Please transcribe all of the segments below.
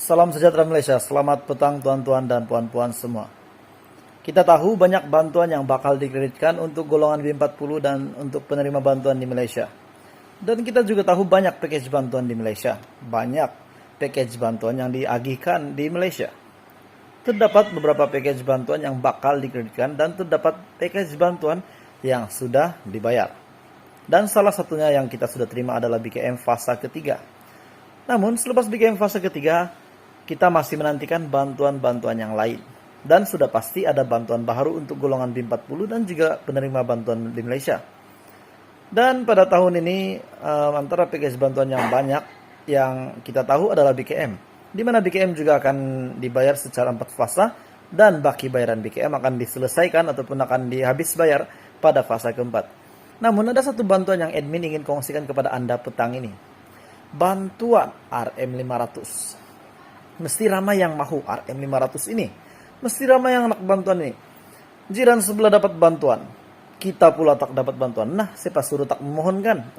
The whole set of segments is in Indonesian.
Salam sejahtera Malaysia, selamat petang tuan-tuan dan puan-puan semua. Kita tahu banyak bantuan yang bakal dikreditkan untuk golongan B40 dan untuk penerima bantuan di Malaysia. Dan kita juga tahu banyak package bantuan di Malaysia. Banyak package bantuan yang diagihkan di Malaysia. Terdapat beberapa package bantuan yang bakal dikreditkan dan terdapat package bantuan yang sudah dibayar. Dan salah satunya yang kita sudah terima adalah BKM fase ketiga. Namun selepas BKM fase ketiga, kita masih menantikan bantuan-bantuan yang lain. Dan sudah pasti ada bantuan baru untuk golongan B40 dan juga penerima bantuan di Malaysia. Dan pada tahun ini, antara package bantuan yang banyak yang kita tahu adalah BKM. Di mana BKM juga akan dibayar secara 4 fasa dan baki bayaran BKM akan diselesaikan ataupun akan dihabis bayar pada fase keempat. Namun ada satu bantuan yang admin ingin kongsikan kepada Anda petang ini. Bantuan RM500. Mesti ramai yang mahu RM500 ini. Mesti ramai yang nak bantuan ini. Jiran sebelah dapat bantuan, kita pula tak dapat bantuan. Nah, siapa suruh tak memohonkan?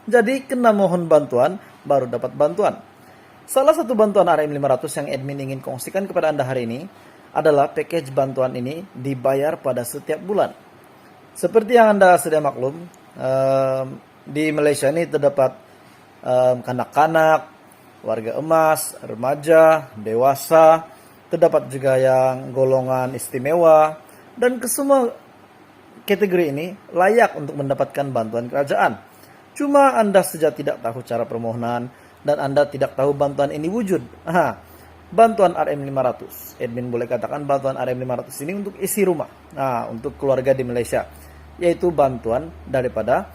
Jadi kena mohon bantuan, baru dapat bantuan. Salah satu bantuan RM500 yang admin ingin kongsikan kepada Anda hari ini adalah package bantuan ini dibayar pada setiap bulan. Seperti yang Anda sudah maklum, di Malaysia ini terdapat kanak-kanak, warga emas, remaja, dewasa, terdapat juga yang golongan istimewa, dan kesemua kategori ini layak untuk mendapatkan bantuan kerajaan. Cuma Anda saja tidak tahu cara permohonan, dan Anda tidak tahu bantuan ini wujud. Bantuan RM500, admin boleh katakan bantuan RM500 ini untuk isi rumah, untuk keluarga di Malaysia, yaitu bantuan daripada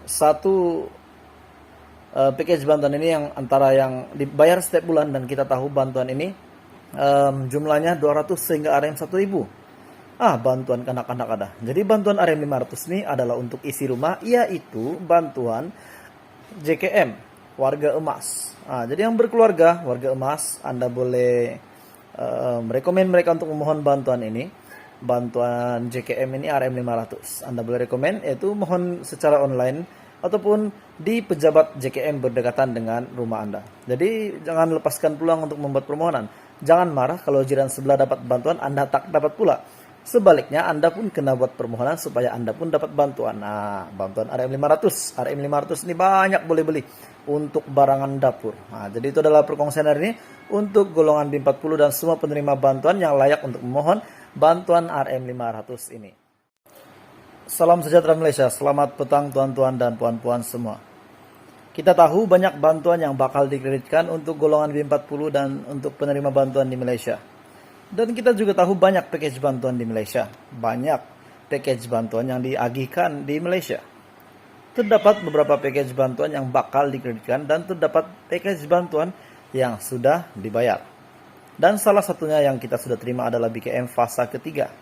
satu package bantuan ini yang antara yang dibayar setiap bulan, dan kita tahu bantuan ini jumlahnya 200 sehingga RM1.000. Bantuan kanak-kanak ada. Jadi bantuan RM500 ini adalah untuk isi rumah, yaitu bantuan JKM, warga emas. Jadi yang berkeluarga, warga emas, Anda boleh rekomend mereka untuk memohon bantuan ini. Bantuan JKM ini RM500. Anda boleh rekomend, yaitu mohon secara online ataupun di pejabat JKM berdekatan dengan rumah Anda. Jadi jangan lepaskan peluang untuk membuat permohonan. Jangan marah kalau jiran sebelah dapat bantuan, Anda tak dapat pula. Sebaliknya, Anda pun kena buat permohonan supaya Anda pun dapat bantuan. Bantuan RM500. RM500 ini banyak boleh beli untuk barangan dapur. Jadi itu adalah perkongsian hari ini untuk golongan B40 dan semua penerima bantuan yang layak untuk memohon bantuan RM500 ini. Salam sejahtera Malaysia, selamat petang tuan-tuan dan puan-puan semua. Kita tahu banyak bantuan yang bakal dikreditkan untuk golongan B40 dan untuk penerima bantuan di Malaysia. Dan kita juga tahu banyak package bantuan di Malaysia. Banyak package bantuan yang diagihkan di Malaysia. Terdapat beberapa package bantuan yang bakal dikreditkan dan terdapat package bantuan yang sudah dibayar. Dan salah satunya yang kita sudah terima adalah BKM fase ketiga.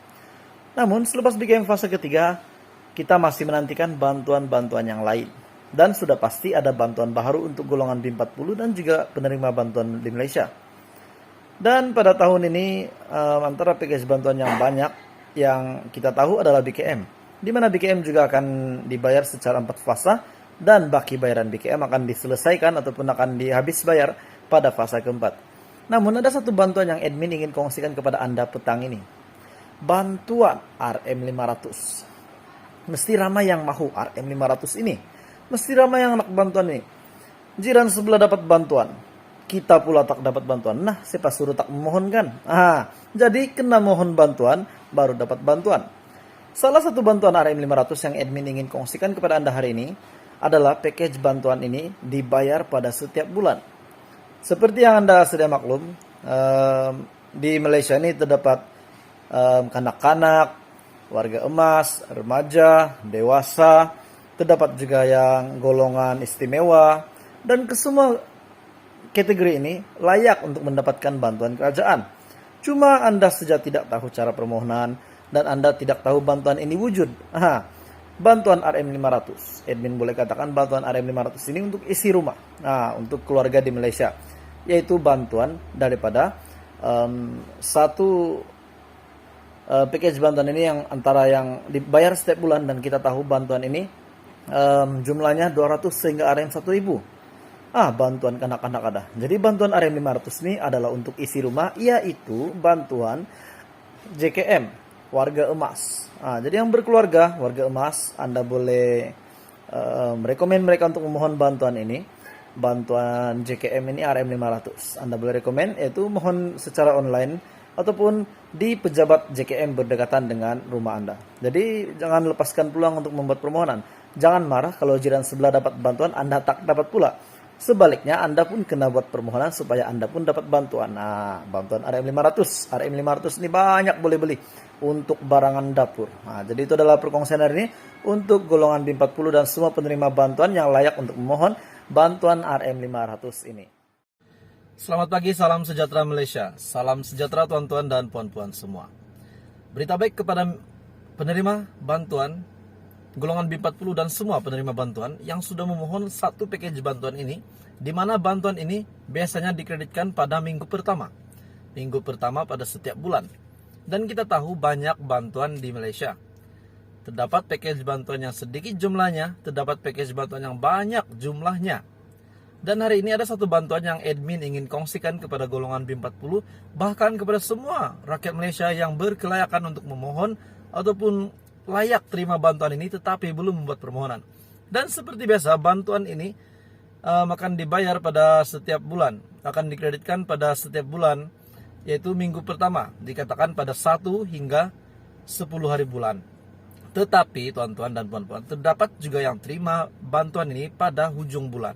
Namun selepas BKM fase ketiga, kita masih menantikan bantuan-bantuan yang lain. Dan sudah pasti ada bantuan baru untuk golongan B40 dan juga penerima bantuan di Malaysia. Dan pada tahun ini, antara package bantuan yang banyak yang kita tahu adalah BKM. Di mana BKM juga akan dibayar secara 4 fasa dan baki bayaran BKM akan diselesaikan ataupun akan dihabis bayar pada fase keempat. Namun ada satu bantuan yang admin ingin kongsikan kepada Anda petang ini. Bantuan RM500. Mesti ramai yang mahu RM500 ini. Mesti ramai yang nak bantuan ini. Jiran sebelah dapat bantuan, kita pula tak dapat bantuan. Nah, siapa suruh tak memohonkan? Jadi kena mohon bantuan, baru dapat bantuan. Salah satu bantuan RM500 yang admin ingin kongsikan kepada Anda hari ini adalah package bantuan ini dibayar pada setiap bulan. Seperti yang Anda sudah maklum, di Malaysia ini terdapat kanak-kanak, warga emas, remaja, dewasa, terdapat juga yang golongan istimewa, dan kesemua kategori ini layak untuk mendapatkan bantuan kerajaan. Cuma Anda saja tidak tahu cara permohonan, dan Anda tidak tahu bantuan ini wujud. Bantuan RM500, admin boleh katakan bantuan RM500 ini untuk isi rumah, untuk keluarga di Malaysia, yaitu bantuan daripada satu package bantuan ini yang antara yang dibayar setiap bulan, dan kita tahu bantuan ini jumlahnya 200 sehingga RM1.000. Bantuan kanak-kanak ada. Jadi bantuan RM500 ini adalah untuk isi rumah, yaitu bantuan JKM, warga emas. Jadi yang berkeluarga, warga emas, Anda boleh rekomen mereka untuk memohon bantuan ini. Bantuan JKM ini RM500. Anda boleh rekomen, yaitu mohon secara online ataupun di pejabat JKM berdekatan dengan rumah Anda. Jadi jangan lepaskan peluang untuk membuat permohonan. Jangan marah kalau jiran sebelah dapat bantuan, Anda tak dapat pula. Sebaliknya, Anda pun kena buat permohonan supaya Anda pun dapat bantuan. Bantuan RM500. RM500 ini banyak boleh beli untuk barangan dapur. Jadi itu adalah perkongsian hari ini untuk golongan B40 dan semua penerima bantuan yang layak untuk memohon bantuan RM500 ini. Selamat pagi, salam sejahtera Malaysia. Salam sejahtera tuan-tuan dan puan-puan semua. Berita baik kepada penerima bantuan golongan B40 dan semua penerima bantuan yang sudah memohon satu package bantuan ini, di mana bantuan ini biasanya dikreditkan pada minggu pertama pada setiap bulan. Dan kita tahu banyak bantuan di Malaysia. Terdapat package bantuan yang sedikit jumlahnya, terdapat package bantuan yang banyak jumlahnya. Dan hari ini ada satu bantuan yang admin ingin kongsikan kepada golongan B40, bahkan kepada semua rakyat Malaysia yang berkelayakan untuk memohon ataupun layak terima bantuan ini tetapi belum membuat permohonan. Dan seperti biasa, bantuan ini akan dibayar pada setiap bulan, akan dikreditkan pada setiap bulan, yaitu minggu pertama, dikatakan pada 1 hingga 10 hari bulan. Tetapi tuan-tuan dan puan-puan, terdapat juga yang terima bantuan ini pada hujung bulan.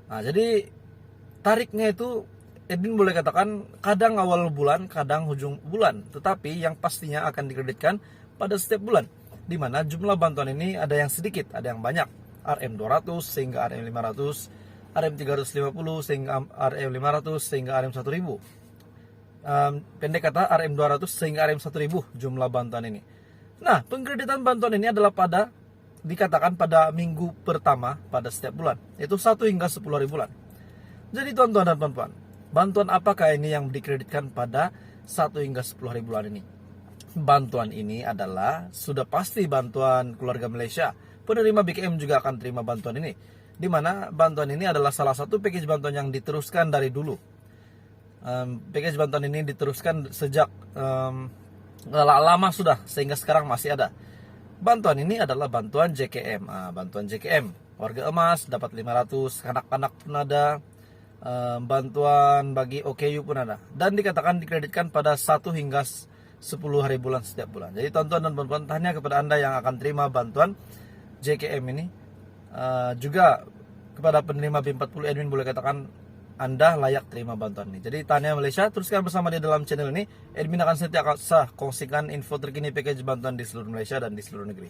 Jadi tariknya itu admin boleh katakan kadang awal bulan, kadang hujung bulan, tetapi yang pastinya akan dikreditkan pada setiap bulan, di mana jumlah bantuan ini ada yang sedikit, ada yang banyak, RM200 sehingga RM500, RM350 sehingga RM500 sehingga RM1000. Pendek kata RM200 sehingga RM1000 jumlah bantuan ini. Nah, pengkreditan bantuan ini adalah dikatakan pada minggu pertama pada setiap bulan, yaitu 1 hingga 10 hari bulan. Jadi tuan-tuan dan puan-puan, bantuan apakah ini yang dikreditkan pada 1 hingga 10 hari bulan ini? Bantuan ini adalah sudah pasti bantuan keluarga Malaysia. Penerima BKM juga akan terima bantuan ini, di mana bantuan ini adalah salah satu package bantuan yang diteruskan dari dulu. Package bantuan ini diteruskan sejak lama sudah, sehingga sekarang masih ada. Bantuan ini adalah bantuan JKM. Bantuan JKM, warga emas dapat 500, kanak-kanak pun ada, bantuan bagi OKU pun ada. Dan dikatakan dikreditkan pada 1 hingga 10 hari bulan setiap bulan. Jadi tuan-tuan dan puan-puan, tanya kepada Anda yang akan terima bantuan JKM ini, juga kepada penerima B40 admin boleh katakan Anda layak terima bantuan ini. Jadi Tanya Malaysia, teruskan bersama di dalam channel ini. Admin akan setiap kongsikan info terkini package bantuan di seluruh Malaysia dan di seluruh negeri.